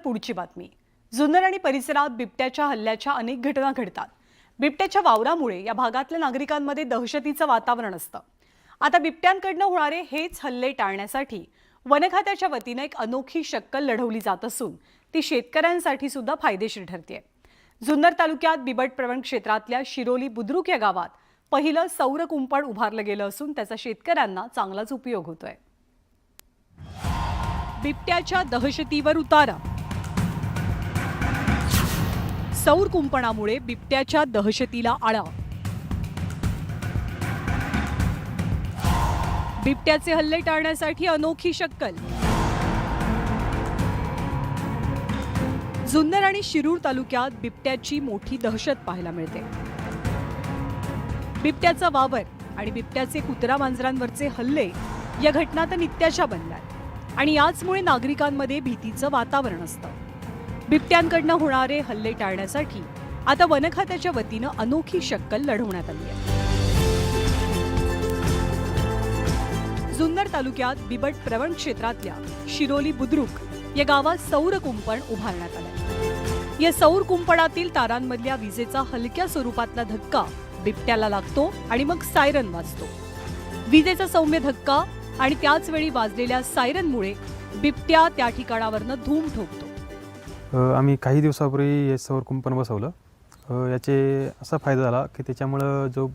पुढची बातमी। जुन्नर आणि परिसरात बिबट्याच्या हल्ल्याच्या अनेक घटना घडतात। बिबट्याच्या वावरामुळे या भागातल्या नागरिकांमध्ये दहशतीचं वातावरण असतं। आता बिबट्यांकडून होणारे हेच हल्ले टाळण्यासाठी वन खात्याच्या वतीने एक अनोखी शक्कल लढवली जात असून ती शेतकऱ्यांसाठी सुद्धा फायदेशीर ठरते। जुन्नर तालुक्यात बिबट प्रवण क्षेत्रातल्या शिरोली बुद्रुक या गावात पहिलं सौर कुंपण उभारलं गेलं असून त्याचा शेतकऱ्यांना चांगलाच उपयोग होतोय। बिबट्याच्या दहशतीवर उतारा। सौर कुंपणामुळे बिबट्याच्या दहशतीला आळा। बिबट्याचे हल्ले टाळण्यासाठी अनोखी शक्कल। जुन्नर आणि शिरूर तालुक्यात बिबट्याची मोठी दहशत पाहायला मिळते। बिबट्याचा वावर आणि बिबट्याचे कुत्रा मांजरांवरचे हल्ले या घटना तर नित्याच्या बनल्यात आणि याचमुळे नागरिकांमध्ये भीतीचं वातावरण असतं। बिबट्यांकडून होणारे हल्ले टाळण्यासाठी आता वन खात्याच्या वतीने अनोखी शक्कल लढवण्यात आली आहे। जुन्नर तालुक्यात बिबट प्रवण क्षेत्रातल्या शिरोली बुद्रुक या गावात सौर कुंपण उभारण्यात आलंय। या सौर कुंपणातील तारांमधल्या विजेचा हलक्या स्वरूपातला धक्का बिबट्याला लागतो आणि मग सायरन वाजतो। विजेचा सौम्य धक्का आणि त्याच वेळी वाजलेल्या सायरनमुळे बिबट्या त्या ठिकाणावरनं धूम ठोकतो। आम्ही काही दिवसापूर्वी हे सौर कुंपण बसवलं। याचे असा फायदा झाला की त्याच्यामुळं जो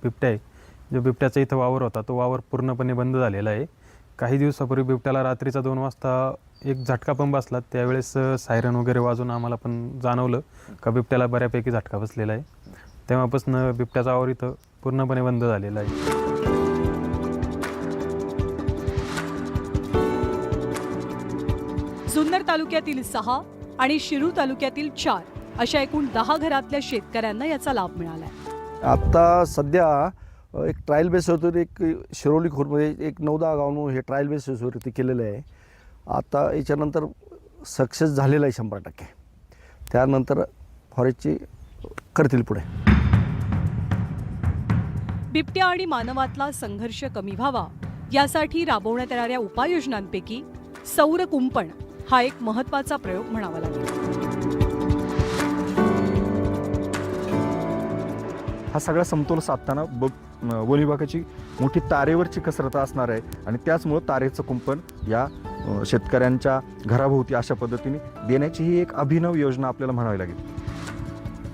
बिबट्याचा इथं वावर होता तो वावर पूर्णपणे बंद झालेला आहे। काही दिवसापूर्वी बिबट्याला रात्रीचा 2 वाजता एक झटका पण बसला, त्यावेळेस सायरन वगैरे वाजून आम्हाला पण जाणवलं का बिबट्याला बऱ्यापैकी झटका बसलेला आहे। तेव्हापासून बिबट्याचा वावर इथं पूर्णपणे बंद झालेला आहे। जुन्नर तालुक्यातील 6 आणि शिरूर तालुक्यातील 4 अशा एकूण 10 घरातल्या शेतकऱ्यांना याचा लाभ मिळाला आहे। आता सध्या एक ट्रायल बेसवर एक शिरोली खोरमध्ये एक 9-10 गावांमध्ये हे ट्रायल बेसवरती केलेलं आहे। आता याच्यानंतर सक्सेस झालेला आहे 100%। त्यानंतर फॉरेस्टची करतील पुढे। बिबट्या आणि मानवातला संघर्ष कमी व्हावा यासाठी राबवण्यात येणाऱ्या उपाययोजनांपैकी सौर कुंपण हा एक महत्त्वाचा प्रयोग म्हणावा लागेल। हा सगळा समतोल साधताना वन विभागाची मोठी तारेवरची कसरत असणार आहे आणि त्याचमुळे तारेचं कुंपण या शेतकऱ्यांच्या घराभोवती अशा पद्धतीने देण्याची ही एक अभिनव योजना आपल्याला म्हणावी लागेल।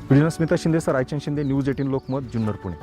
Video Smita Shinde, sir Raichand Shinde, news 18 Lokmat, Junnar, Pune.